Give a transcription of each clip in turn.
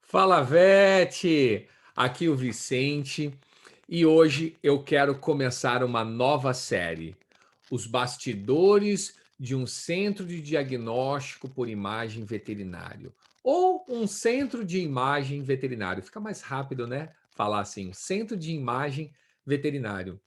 Fala, Vete! Aqui o Vicente e hoje eu quero começar uma nova série, Os Bastidores de um Centro de Diagnóstico por Imagem Veterinário, ou um Centro de Imagem Veterinário. Fica mais rápido, né? Falar assim, Centro de Imagem Veterinário,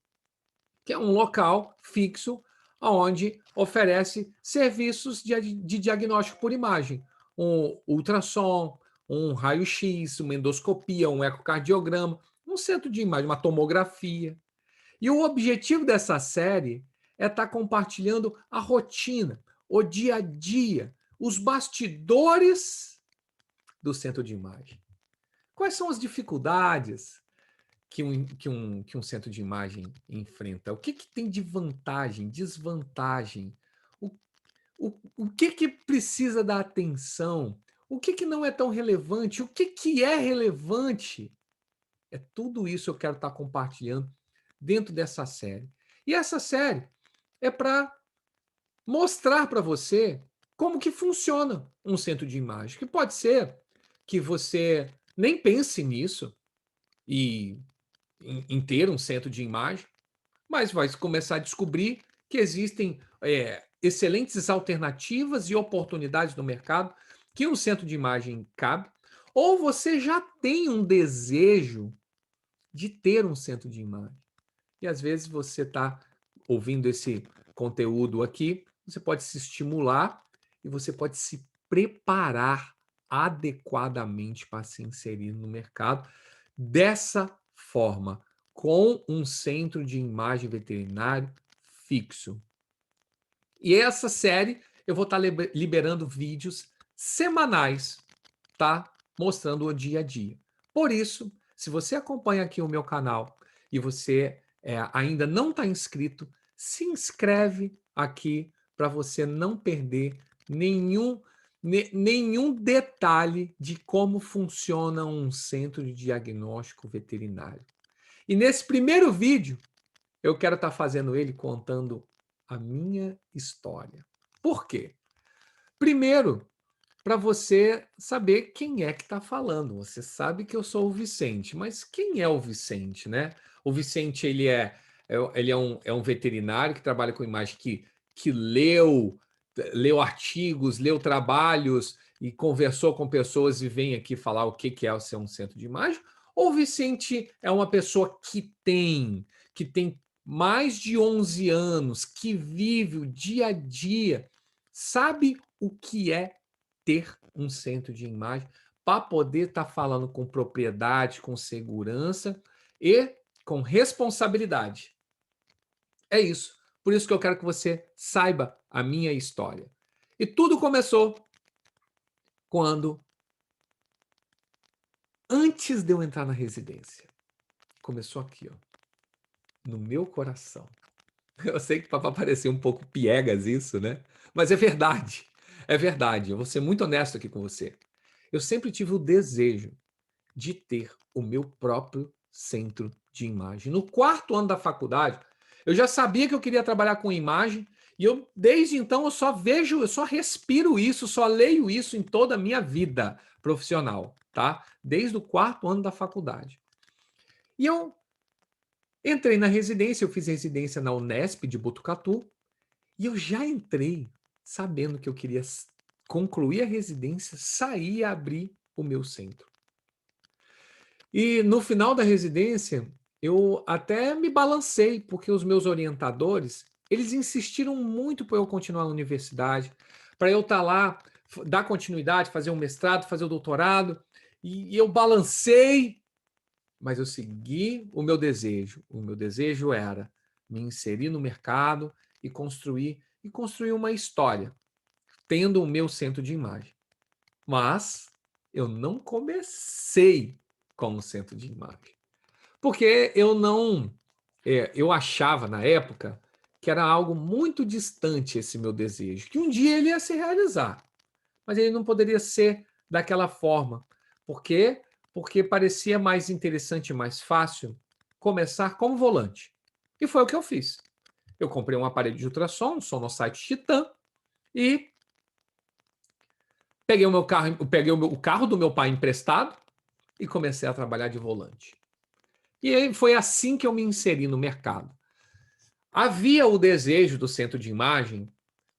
que é um local fixo onde oferece serviços de diagnóstico por imagem, um ultrassom, um raio-x, uma endoscopia, um ecocardiograma, um centro de imagem, uma tomografia. E o objetivo dessa série é estar compartilhando a rotina, o dia a dia, os bastidores do centro de imagem. Quais são as dificuldades que um centro de imagem enfrenta? O que tem de vantagem, desvantagem? O, o que precisa da atenção? O que não é tão relevante? O que é relevante? É tudo isso que eu quero estar compartilhando dentro dessa série. E essa série é para mostrar para você como que funciona um centro de imagem. Que pode ser que você nem pense nisso e em ter um centro de imagem, mas vai começar a descobrir que existem excelentes alternativas e oportunidades no mercado que um centro de imagem cabe, ou você já tem um desejo de ter um centro de imagem. E às vezes você está ouvindo esse conteúdo aqui, você pode se estimular e você pode se preparar adequadamente para se inserir no mercado dessa forma, com um centro de imagem veterinário fixo. E essa série eu vou estar liberando vídeos semanais, tá? Mostrando o dia a dia. Por isso, se você acompanha aqui o meu canal e você ainda não está inscrito, se inscreve aqui para você não perder nenhum detalhe de como funciona um centro de diagnóstico veterinário. E nesse primeiro vídeo, eu quero estar fazendo ele contando a minha história. Por quê? Primeiro, para você saber quem é que está falando. Você sabe que eu sou o Vicente, mas quem é o Vicente, né? O Vicente, ele é um veterinário que trabalha com imagem, que leu artigos, leu trabalhos e conversou com pessoas e vem aqui falar o que é ser um centro de imagem. Ou o Vicente é uma pessoa que tem mais de 11 anos, que vive o dia a dia, sabe o que é ter um centro de imagem para poder estar falando com propriedade, com segurança e com responsabilidade. É isso. Por isso que eu quero que você saiba a minha história. E tudo começou quando, antes de eu entrar na residência, começou aqui, ó, no meu coração. Eu sei que para parecer um pouco piegas isso, né? Mas é verdade. É verdade. Eu vou ser muito honesto aqui com você. Eu sempre tive o desejo de ter o meu próprio centro de imagem. No quarto ano da faculdade, eu já sabia que eu queria trabalhar com imagem e desde então, eu só vejo, eu só respiro isso, só leio isso em toda a minha vida profissional, tá? Desde o quarto ano da faculdade. E eu entrei na residência, eu fiz residência na Unesp de Botucatu e eu já entrei sabendo que eu queria concluir a residência, sair e abrir o meu centro. E no final da residência, eu até me balancei, porque os meus orientadores, eles insistiram muito para eu continuar na universidade, para eu estar lá, dar continuidade, fazer um mestrado, fazer o doutorado, e eu balancei, mas eu segui o meu desejo. O meu desejo era me inserir no mercado e construir uma história, tendo o meu centro de imagem. Mas eu não comecei como centro de imagem. Porque eu não. Eu achava na época que era algo muito distante esse meu desejo, que um dia ele ia se realizar, mas ele não poderia ser daquela forma. Por quê? Porque parecia mais interessante e mais fácil começar como volante. E foi o que eu fiz. Eu comprei um aparelho de ultrassom, um Sonosite Titan, e peguei o carro do meu pai emprestado, e comecei a trabalhar de volante. E aí foi assim que eu me inseri no mercado. Havia o desejo do centro de imagem,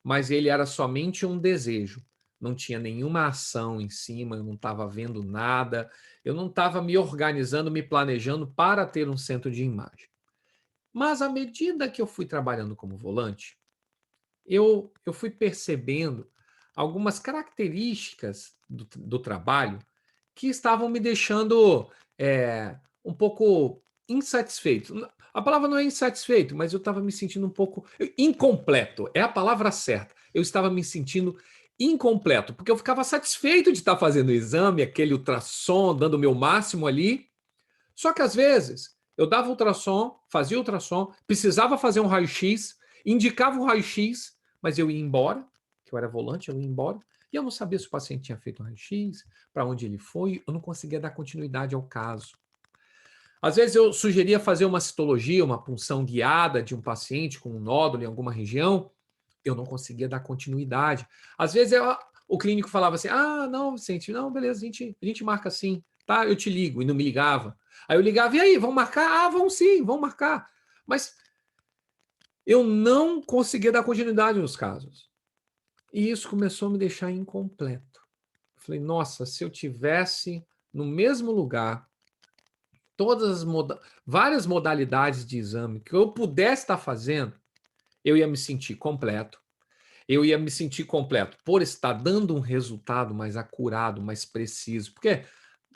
mas ele era somente um desejo. Não tinha nenhuma ação em cima, eu não estava vendo nada, eu não estava me organizando, me planejando para ter um centro de imagem. Mas à medida que eu fui trabalhando como volante, eu fui percebendo algumas características do trabalho que estavam me deixando um pouco insatisfeito. A palavra não é insatisfeito, mas eu estava me sentindo um pouco incompleto. É a palavra certa. Eu estava me sentindo incompleto, porque eu ficava satisfeito de estar fazendo o exame, aquele ultrassom, dando o meu máximo ali. Só que às vezes eu dava ultrassom, fazia ultrassom, precisava fazer um raio-x, indicava o raio-x, mas eu ia embora, que eu era volante, eu ia embora, e eu não sabia se o paciente tinha feito um raio-x, para onde ele foi, eu não conseguia dar continuidade ao caso. Às vezes eu sugeria fazer uma citologia, uma punção guiada de um paciente com um nódulo em alguma região, eu não conseguia dar continuidade. Às vezes o clínico falava assim: ah, não, Vicente, não, beleza, a gente marca assim, tá? Eu te ligo, e não me ligava. Aí eu ligava, e aí, vão marcar? Ah, vão sim, vão marcar. Mas eu não conseguia dar continuidade nos casos. E isso começou a me deixar incompleto. Falei, nossa, se eu tivesse no mesmo lugar todas as várias modalidades de exame que eu pudesse estar fazendo, eu ia me sentir completo. Eu ia me sentir completo por estar dando um resultado mais acurado, mais preciso. Porque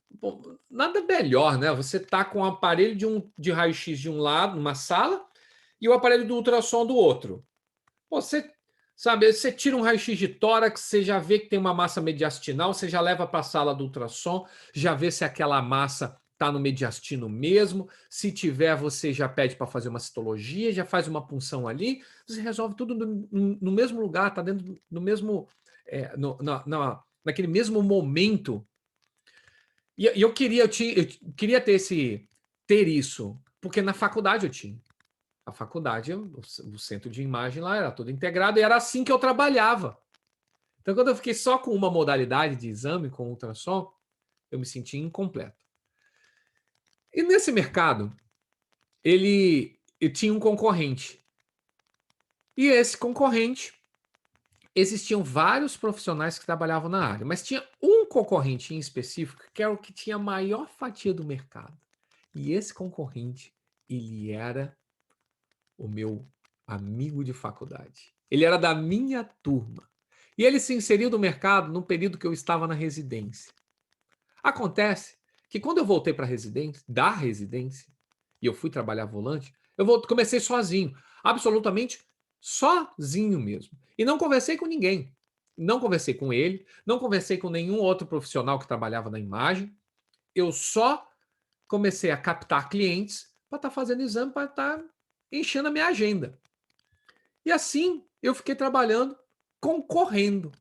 bom, nada melhor, né? Você tá com o aparelho de raio-x de um lado, numa sala, e o aparelho do ultrassom do outro. Pô, você sabe, você tira um raio-x de tórax, você já vê que tem uma massa mediastinal, você já leva para a sala do ultrassom, já vê se aquela massa está no mediastino mesmo. Se tiver, você já pede para fazer uma citologia, já faz uma punção ali, você resolve tudo no mesmo lugar, está dentro do mesmo. Naquele mesmo momento. E eu queria ter isso, porque na faculdade eu tinha. A faculdade, o centro de imagem lá era todo integrado e era assim que eu trabalhava. Então, quando eu fiquei só com uma modalidade de exame, com ultrassom, eu me sentia incompleto. E nesse mercado, eu tinha um concorrente. E esse concorrente, existiam vários profissionais que trabalhavam na área, mas tinha um concorrente em específico que era o que tinha a maior fatia do mercado. E esse concorrente, ele era o meu amigo de faculdade. Ele era da minha turma. E ele se inseriu no mercado no período que eu estava na residência. Acontece que quando eu voltei para a residência, e eu fui trabalhar volante, comecei sozinho, absolutamente sozinho mesmo. E não conversei com ninguém. Não conversei com ele, não conversei com nenhum outro profissional que trabalhava na imagem. Eu só comecei a captar clientes para estar fazendo exame, para estar enchendo a minha agenda. E assim eu fiquei trabalhando, concorrendo.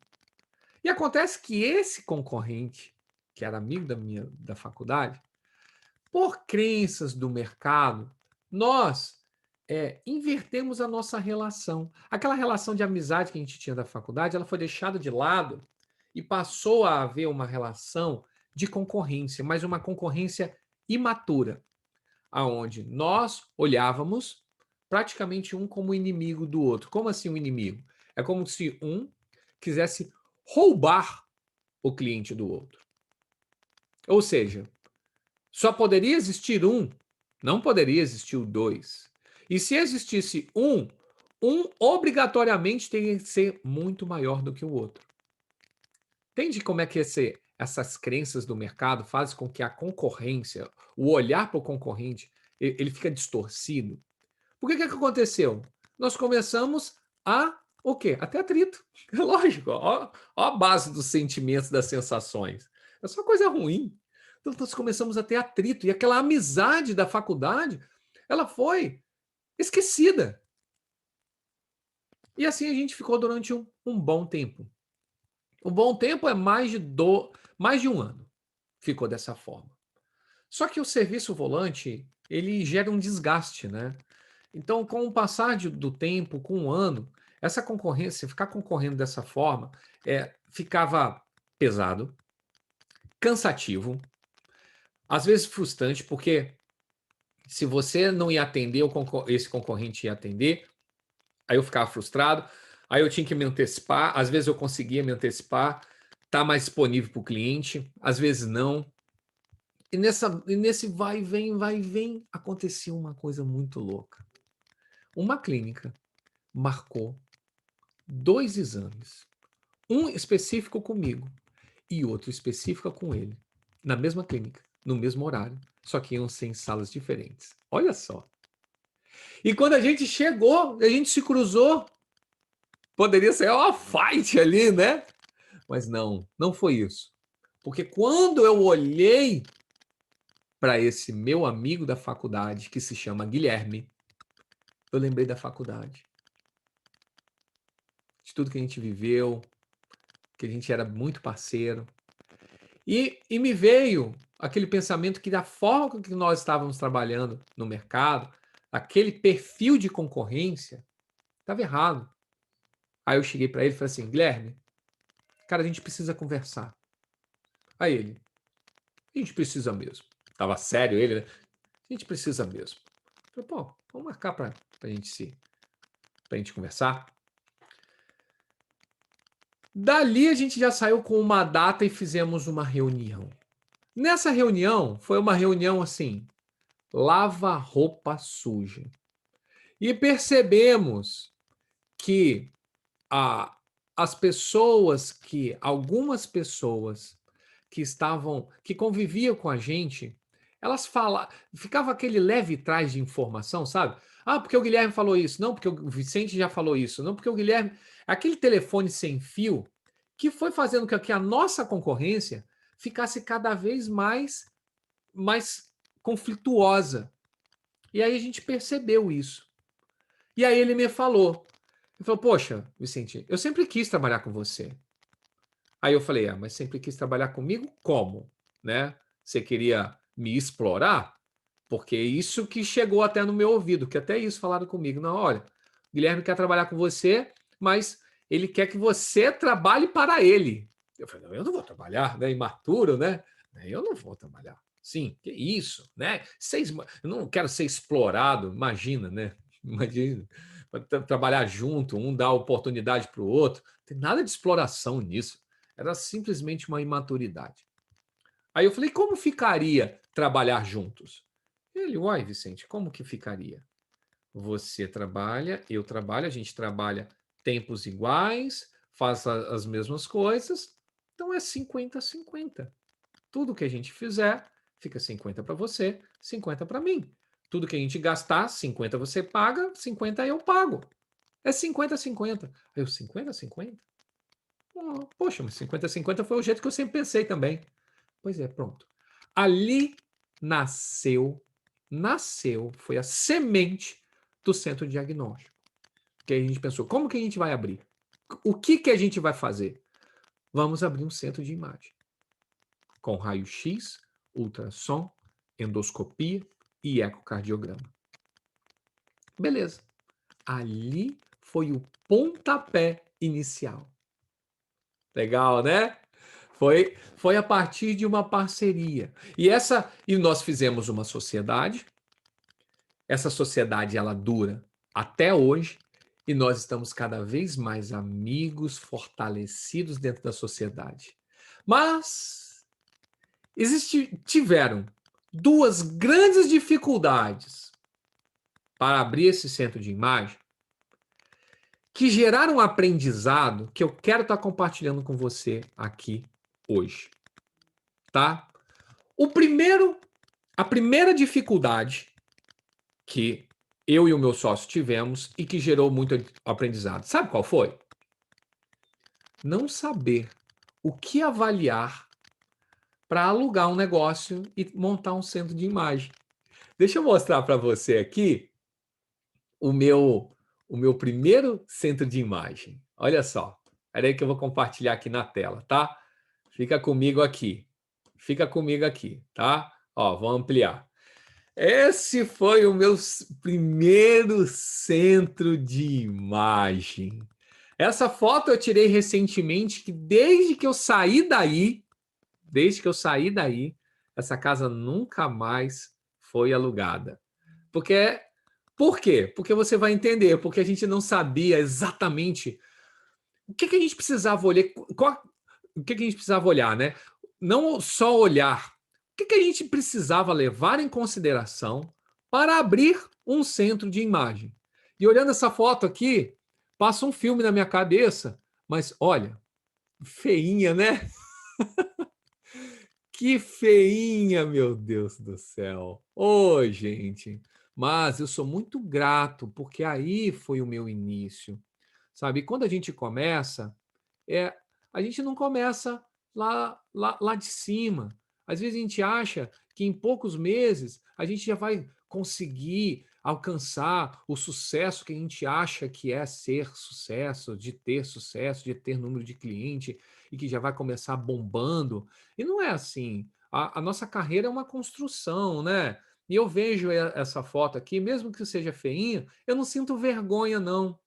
E acontece que esse concorrente, que era amigo da faculdade, por crenças do mercado, nós invertemos a nossa relação. Aquela relação de amizade que a gente tinha da faculdade, ela foi deixada de lado e passou a haver uma relação de concorrência, mas uma concorrência imatura, aonde nós olhávamos praticamente um como inimigo do outro. Como assim um inimigo? É como se um quisesse roubar o cliente do outro. Ou seja, só poderia existir um, não poderia existir o dois. E se existisse um obrigatoriamente teria que ser muito maior do que o outro. Entende como é que essas crenças do mercado fazem com que a concorrência, o olhar para o concorrente, ele fica distorcido? Por que que aconteceu? Nós começamos a o quê? A ter atrito. Lógico, ó a base dos sentimentos, das sensações. É só coisa ruim. Então nós começamos a ter atrito. E aquela amizade da faculdade, ela foi esquecida. E assim a gente ficou durante um bom tempo. Um bom tempo é mais de um ano. Ficou dessa forma. Só que o serviço volante, ele gera um desgaste, né? Então, com o passar do tempo, com um ano, essa concorrência, ficar concorrendo dessa forma, ficava pesado, cansativo, Às vezes frustrante, porque se você não ia atender, esse concorrente ia atender, aí eu ficava frustrado, aí eu tinha que me antecipar, às vezes eu conseguia me antecipar, tá mais disponível para o cliente, às vezes não. E nesse vai e vem, acontecia uma coisa muito louca. Uma clínica marcou 2 exames, um específico comigo e outro específico com ele, na mesma clínica, no mesmo horário, só que iam ser em salas diferentes. Olha só. E quando a gente chegou, a gente se cruzou, poderia ser uma fight ali, né? Mas não, não foi isso. Porque quando eu olhei para esse meu amigo da faculdade, que se chama Guilherme, eu lembrei da faculdade, de tudo que a gente viveu, que a gente era muito parceiro. E me veio aquele pensamento que da forma que nós estávamos trabalhando no mercado, aquele perfil de concorrência, estava errado. Aí eu cheguei para ele e falei assim, Guilherme, cara, a gente precisa conversar. Aí ele, a gente precisa mesmo. Tava sério ele, né? A gente precisa mesmo. Eu falei, pô, vamos marcar pra pra gente conversar. Dali a gente já saiu com uma data e fizemos uma reunião. Nessa reunião, foi uma reunião assim, lava roupa suja. E percebemos que a, algumas pessoas que conviviam com a gente, elas ficava aquele leve trás de informação, sabe? Ah, porque o Guilherme falou isso, não, porque o Vicente já falou isso, não, porque o Guilherme. Aquele telefone sem fio que foi fazendo com que a nossa concorrência ficasse cada vez mais conflituosa. E aí a gente percebeu isso. E aí ele me falou. Ele falou, poxa, Vicente, eu sempre quis trabalhar com você. Aí eu falei, mas sempre quis trabalhar comigo? Como? Né? Você queria me explorar? Porque isso que chegou até no meu ouvido, que até isso falaram comigo. Não, olha, o Guilherme quer trabalhar com você, mas ele quer que você trabalhe para ele. Eu falei, não, eu não vou trabalhar, né? Imaturo, né? Eu não vou trabalhar. Sim, que isso, né? Eu não quero ser explorado, imagina, né? Imagina, trabalhar junto, um dá oportunidade para o outro. Não tem nada de exploração nisso. Era simplesmente uma imaturidade. Aí eu falei, como ficaria trabalhar juntos? Ele, uai, Vicente, como que ficaria? Você trabalha, eu trabalho, a gente trabalha tempos iguais, faz as mesmas coisas, então é 50-50. Tudo que a gente fizer, fica 50 para você, 50 para mim. Tudo que a gente gastar, 50 você paga, 50 eu pago. É 50-50. Eu, 50-50? Poxa, mas 50-50 foi o jeito que eu sempre pensei também. Pois é, pronto. Ali nasceu, foi a semente do centro diagnóstico. Que aí a gente pensou, como que a gente vai abrir? O que que a gente vai fazer? Vamos abrir um centro de imagem. Com raio-x, ultrassom, endoscopia e ecocardiograma. Beleza. Ali foi o pontapé inicial. Legal, né? Foi a partir de uma parceria. E nós fizemos uma sociedade. Essa sociedade ela dura até hoje e nós estamos cada vez mais amigos, fortalecidos dentro da sociedade. Mas tiveram 2 grandes dificuldades para abrir esse centro de imagem que geraram um aprendizado que eu quero estar compartilhando com você aqui hoje, tá? A primeira dificuldade que eu e o meu sócio tivemos e que gerou muito aprendizado, sabe qual foi? Não saber o que avaliar para alugar um negócio e montar um centro de imagem. Deixa eu mostrar para você aqui o meu o meu primeiro centro de imagem. Olha só. Espera aí que eu vou compartilhar aqui na tela, tá? Fica comigo aqui. Fica comigo aqui, tá? Ó, vou ampliar. Esse foi o meu primeiro centro de imagem. Essa foto eu tirei recentemente, que desde que eu saí daí, essa casa nunca mais foi alugada. Porque, por quê? Porque você vai entender, porque a gente não sabia exatamente o que a gente precisava olhar, o que a gente precisava olhar, né? Não só olhar, o que a gente precisava levar em consideração para abrir um centro de imagem. E olhando essa foto aqui, passa um filme na minha cabeça, mas olha, feinha, né? Que feinha, meu Deus do céu. Ô, gente. Mas eu sou muito grato, porque aí foi o meu início. Sabe? E quando a gente começa, é, a gente não começa lá de cima. Às vezes a gente acha que em poucos meses a gente já vai conseguir alcançar o sucesso que a gente acha que é ser sucesso, de ter número de cliente e que já vai começar bombando. E não é assim. A nossa carreira é uma construção, né? E eu vejo essa foto aqui, mesmo que seja feinha, eu não sinto vergonha, não.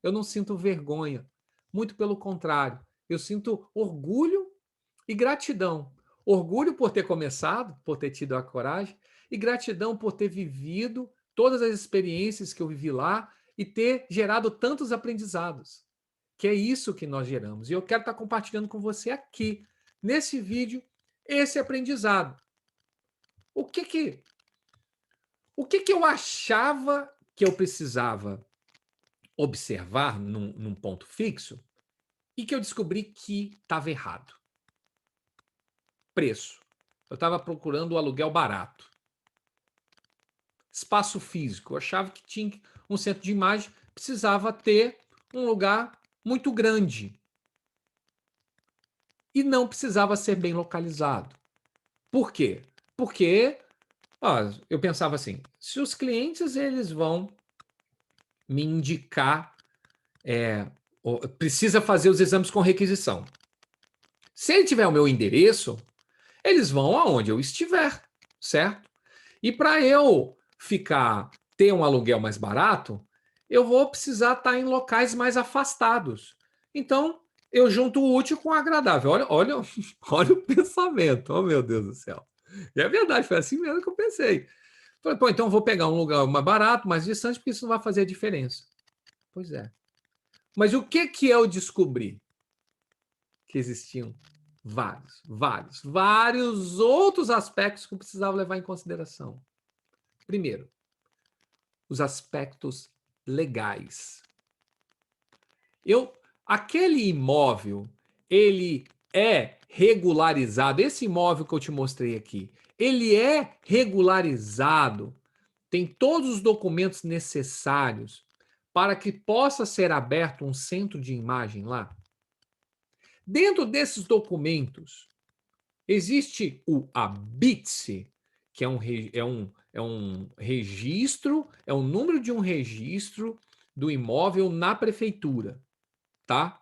Eu não sinto vergonha. Muito pelo contrário. Eu sinto orgulho e gratidão. Orgulho por ter começado, por ter tido a coragem, e gratidão por ter vivido todas as experiências que eu vivi lá e ter gerado tantos aprendizados. Que é isso que nós geramos. E eu quero estar compartilhando com você aqui, nesse vídeo, esse aprendizado. O que que, o que eu achava que eu precisava observar num ponto fixo e que eu descobri que estava errado? Preço. Eu estava procurando o aluguel barato. Espaço físico. Eu achava que tinha um centro de imagem, precisava ter um lugar muito grande. E não precisava ser bem localizado. Por quê? Porque eu pensava assim, se os clientes eles vão me indicar, precisa fazer os exames com requisição. Se ele tiver o meu endereço, eles vão aonde eu estiver, certo? E para eu ter um aluguel mais barato, eu vou precisar estar em locais mais afastados. Então, eu junto o útil com o agradável. Olha, olha o pensamento. Oh, meu Deus do céu. E é verdade, foi assim mesmo que eu pensei. Falei, pô, então eu vou pegar um lugar mais barato, mais distante, porque isso não vai fazer a diferença. Pois é. Mas o que que eu descobri? Que existiam vários outros aspectos que eu precisava levar em consideração. Primeiro, os aspectos legais. Aquele imóvel, ele é regularizado. Esse imóvel que eu te mostrei aqui, ele é regularizado, tem todos os documentos necessários para que possa ser aberto um centro de imagem lá. Dentro desses documentos, existe o ABITSE, que é um registro, é o número de um registro do imóvel na prefeitura, tá?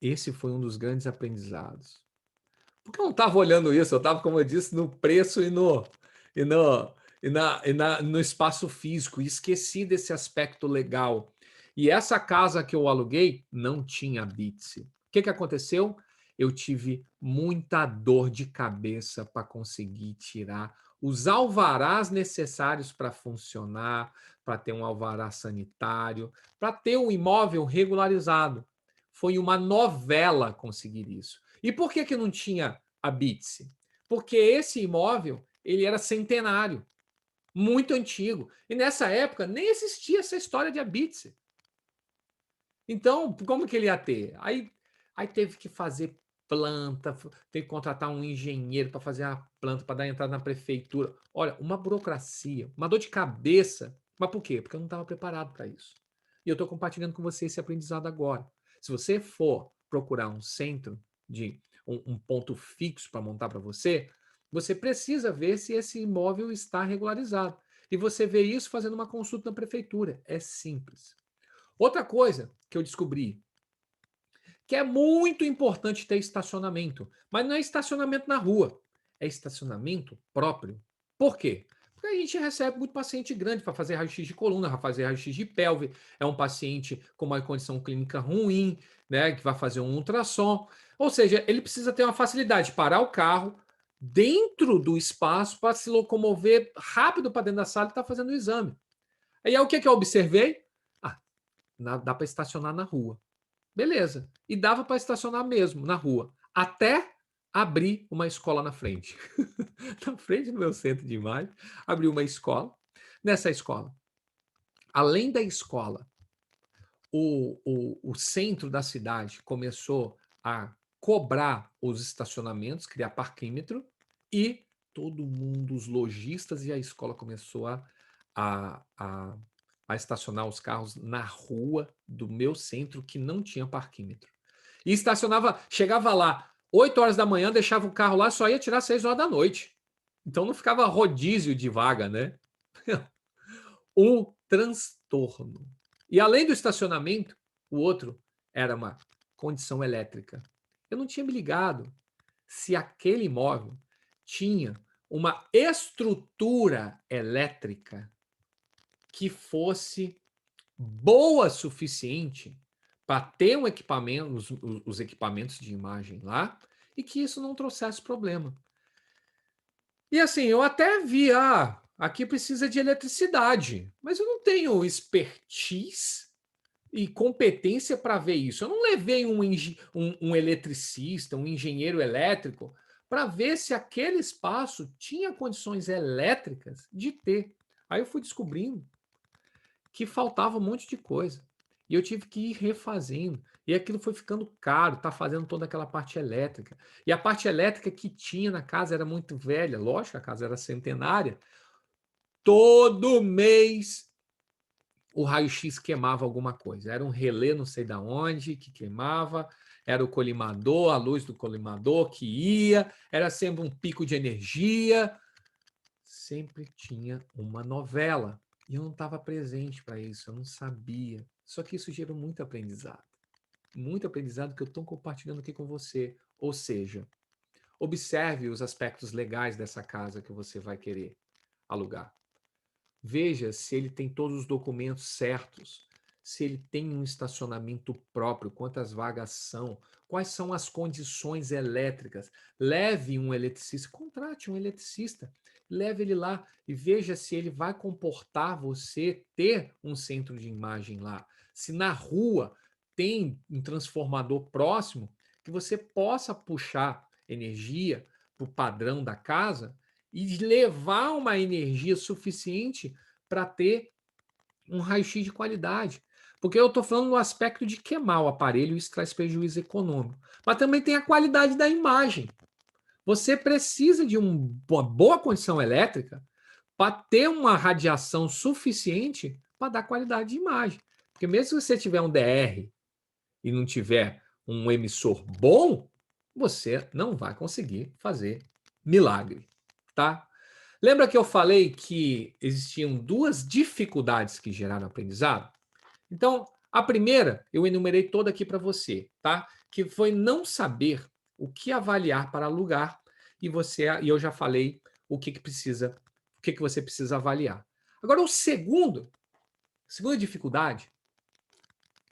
Esse foi um dos grandes aprendizados. Porque eu não estava olhando isso, eu estava, como eu disse, no preço no espaço físico, e esqueci desse aspecto legal. E essa casa que eu aluguei não tinha BITS. O que aconteceu? Eu tive muita dor de cabeça para conseguir tirar os alvarás necessários para funcionar, para ter um alvará sanitário, para ter um imóvel regularizado. Foi uma novela conseguir isso. E por que não tinha a BITS? Porque esse imóvel ele era centenário, muito antigo. E nessa época nem existia essa história de ABITS. Então, como que ele ia ter? Aí teve que fazer planta, teve que contratar um engenheiro para fazer a planta, para dar entrada na prefeitura. Olha, uma burocracia, uma dor de cabeça. Mas por quê? Porque eu não estava preparado para isso. E eu estou compartilhando com você esse aprendizado agora. Se você for procurar um centro de um ponto fixo para montar para você, você precisa ver se esse imóvel está regularizado. E você vê isso fazendo uma consulta na prefeitura. É simples. Outra coisa que eu descobri, que é muito importante ter estacionamento, mas não é estacionamento na rua, é estacionamento próprio. Por quê? Porque a gente recebe muito paciente grande para fazer raio-x de coluna, para fazer raio-x de pelve, é um paciente com uma condição clínica ruim, né, que vai fazer um ultrassom, ou seja, ele precisa ter uma facilidade de parar o carro, dentro do espaço para se locomover rápido para dentro da sala e estar fazendo o exame. Aí o que eu observei? Ah, dá para estacionar na rua. Beleza. E dava para estacionar mesmo na rua. Até abrir uma escola na frente. Na frente do meu centro de imagem, abri uma escola. Nessa escola, além da escola, o centro da cidade começou a cobrar os estacionamentos, criar parquímetro, e todo mundo, os lojistas e a escola começou a, a, a estacionar os carros na rua do meu centro que não tinha parquímetro. E estacionava, chegava lá 8 horas da manhã, deixava o carro lá, só ia tirar 6 horas da noite. Então não ficava rodízio de vaga, né? Um transtorno. E além do estacionamento, o outro era uma condição elétrica. Eu não tinha me ligado se aquele imóvel tinha uma estrutura elétrica que fosse boa suficiente para ter um equipamento, os equipamentos de imagem lá, e que isso não trouxesse problema. E assim, eu até vi, aqui precisa de eletricidade, mas eu não tenho expertise e competência para ver isso. Eu não levei um eletricista, um engenheiro elétrico, para ver se aquele espaço tinha condições elétricas de ter. Aí eu fui descobrindo que faltava um monte de coisa. E eu tive que ir refazendo. E aquilo foi ficando caro, tá fazendo toda aquela parte elétrica. E a parte elétrica que tinha na casa era muito velha, lógico, a casa era centenária. Todo mês o raio-x queimava alguma coisa. Era um relé, não sei da onde, que queimava, era o colimador, a luz do colimador que ia, era sempre um pico de energia. Sempre tinha uma novela. E eu não estava presente para isso, eu não sabia. Só que isso gerou muito aprendizado. Muito aprendizado que eu estou compartilhando aqui com você. Ou seja, observe os aspectos legais dessa casa que você vai querer alugar. Veja se ele tem todos os documentos certos, se ele tem um estacionamento próprio, quantas vagas são, quais são as condições elétricas. Leve um eletricista, contrate um eletricista, leve ele lá e veja se ele vai comportar você ter um centro de imagem lá. Se na rua tem um transformador próximo, que você possa puxar energia para o padrão da casa e levar uma energia suficiente para ter um raio-x de qualidade. Porque eu estou falando no aspecto de queimar o aparelho e isso traz prejuízo econômico. Mas também tem a qualidade da imagem. Você precisa de uma boa condição elétrica para ter uma radiação suficiente para dar qualidade de imagem. Porque mesmo se você tiver um DR e não tiver um emissor bom, você não vai conseguir fazer milagre, tá? Lembra que eu falei que existiam duas dificuldades que geraram aprendizado? Então, a primeira eu enumerei toda aqui para você, tá? Que foi não saber o que avaliar para alugar e eu já falei o que você precisa avaliar. Agora o segunda dificuldade,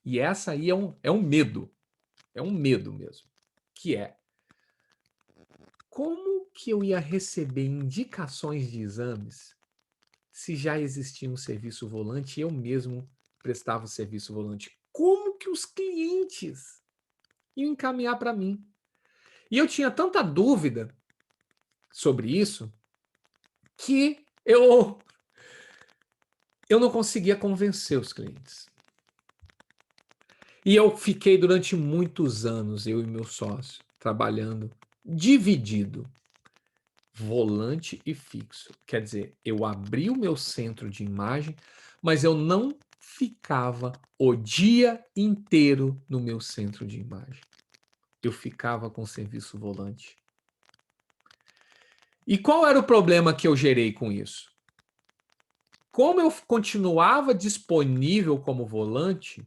e essa aí é um medo, é um medo mesmo, que é como que eu ia receber indicações de exames se já existia um serviço volante e eu mesmo prestava o serviço volante? Como que os clientes iam encaminhar para mim? E eu tinha tanta dúvida sobre isso que eu não conseguia convencer os clientes. E eu fiquei durante muitos anos, eu e meu sócio, trabalhando dividido, volante e fixo. Quer dizer, eu abri o meu centro de imagem, mas eu não ficava o dia inteiro no meu centro de imagem. Eu ficava com o serviço volante. E qual era o problema que eu gerei com isso? Como eu continuava disponível como volante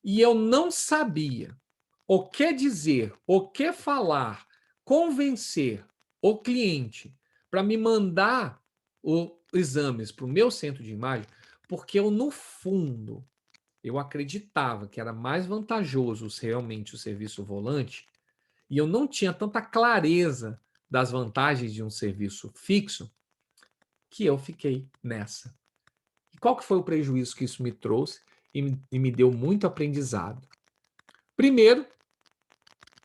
e eu não sabia o que dizer, o que falar, convencer o cliente para me mandar os exames para o meu centro de imagem, porque eu, no fundo, eu acreditava que era mais vantajoso realmente o serviço volante e eu não tinha tanta clareza das vantagens de um serviço fixo que eu fiquei nessa. E qual que foi o prejuízo que isso me trouxe e me deu muito aprendizado? Primeiro,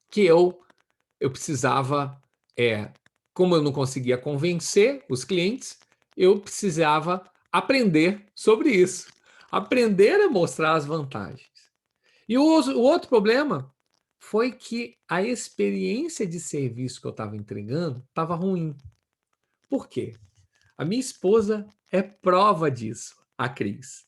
que eu precisava, como eu não conseguia convencer os clientes, eu precisava aprender sobre isso, aprender a mostrar as vantagens. E o outro problema foi que a experiência de serviço que eu estava entregando estava ruim. Por quê? A minha esposa é prova disso, a Cris.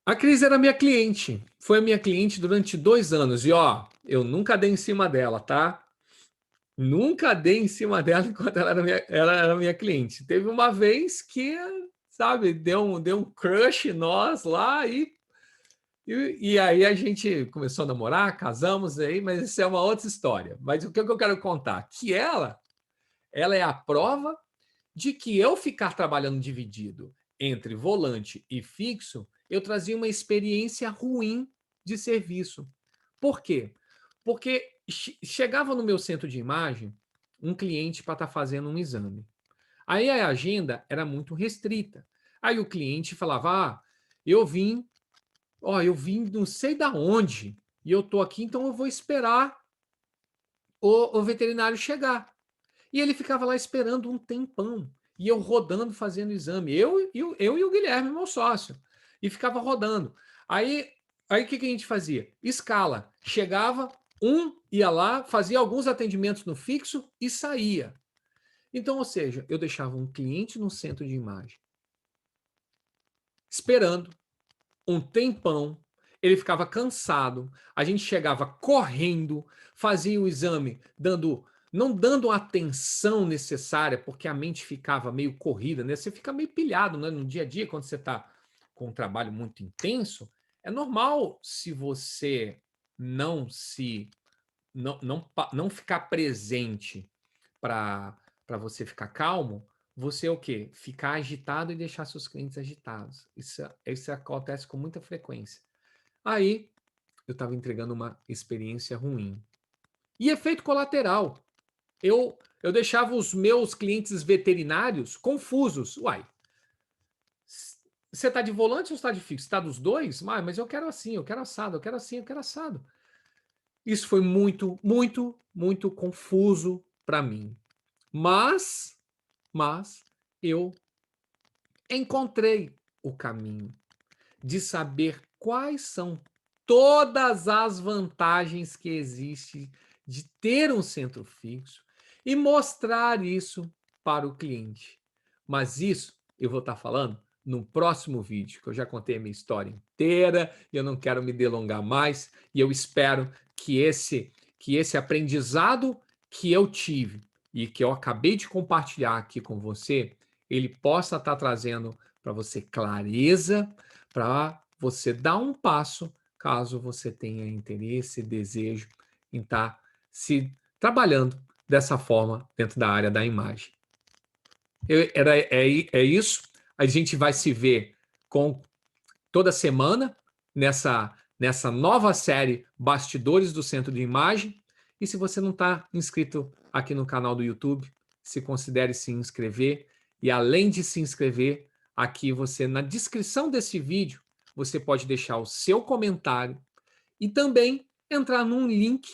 A Cris era minha cliente, foi minha cliente durante 2 anos. E ó, eu nunca dei em cima dela, tá? Nunca dei em cima dela enquanto ela era minha cliente. Teve uma vez que, sabe, deu um crush em nós lá e aí a gente começou a namorar, casamos aí, mas isso é uma outra história. Mas o que eu quero contar? Que ela é a prova de que eu ficar trabalhando dividido entre volante e fixo, eu trazia uma experiência ruim de serviço. Por quê? Porque chegava no meu centro de imagem um cliente para estar fazendo um exame. Aí a agenda era muito restrita. Aí o cliente falava: eu vim, eu vim não sei da onde, e eu tô aqui, então eu vou esperar o veterinário chegar. E ele ficava lá esperando um tempão. E eu rodando, fazendo exame. Eu e o Guilherme, meu sócio. E ficava rodando. Aí o que a gente fazia? Escala. Chegava, ia lá, fazia alguns atendimentos no fixo e saía. Então, ou seja, eu deixava um cliente no centro de imagem, esperando um tempão, ele ficava cansado, a gente chegava correndo, fazia o exame, não dando a atenção necessária, porque a mente ficava meio corrida, né? Você fica meio pilhado, né? No dia a dia, quando você está com um trabalho muito intenso, é normal se você não se não ficar presente para você ficar calmo, você o quê? Ficar agitado e deixar seus clientes agitados. Isso acontece com muita frequência. Aí eu estava entregando uma experiência ruim. E efeito colateral. Eu deixava os meus clientes veterinários confusos. Uai, você está de volante ou está de fixo? Está dos dois? Mas eu quero assim, eu quero assado, eu quero assim, eu quero assado. Isso foi muito, muito, muito confuso para mim. Mas eu encontrei o caminho de saber quais são todas as vantagens que existem de ter um centro fixo e mostrar isso para o cliente. Mas isso eu vou estar falando no próximo vídeo, que eu já contei a minha história inteira e eu não quero me delongar mais, e eu espero que esse aprendizado que eu tive e que eu acabei de compartilhar aqui com você, ele possa estar trazendo para você clareza, para você dar um passo, caso você tenha interesse e desejo em estar se trabalhando dessa forma dentro da área da imagem. É isso. A gente vai se ver toda semana nessa nova série Bastidores do Centro de Imagem. E se você não está inscrito aqui no canal do YouTube, se considere se inscrever. E além de se inscrever, aqui na descrição desse vídeo, você pode deixar o seu comentário e também entrar num link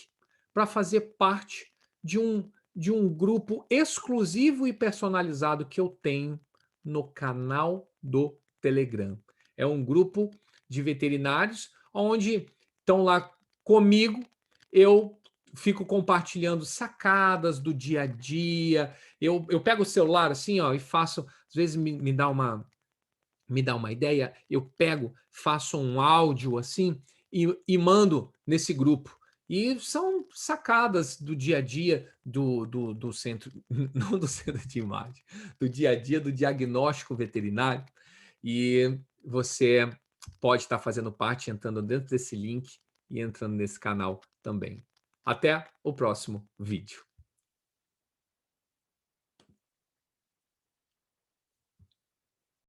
para fazer parte de um grupo exclusivo e personalizado que eu tenho no canal do Telegram. É um grupo de veterinários onde estão lá comigo, eu fico compartilhando sacadas do dia a dia. Eu pego o celular assim, ó, e faço, às vezes me dá uma ideia, eu pego, faço um áudio assim e mando nesse grupo. E são sacadas do dia a dia do centro, não do centro de imagem, do dia a dia do diagnóstico veterinário. E você pode estar fazendo parte, entrando dentro desse link e entrando nesse canal também. Até o próximo vídeo.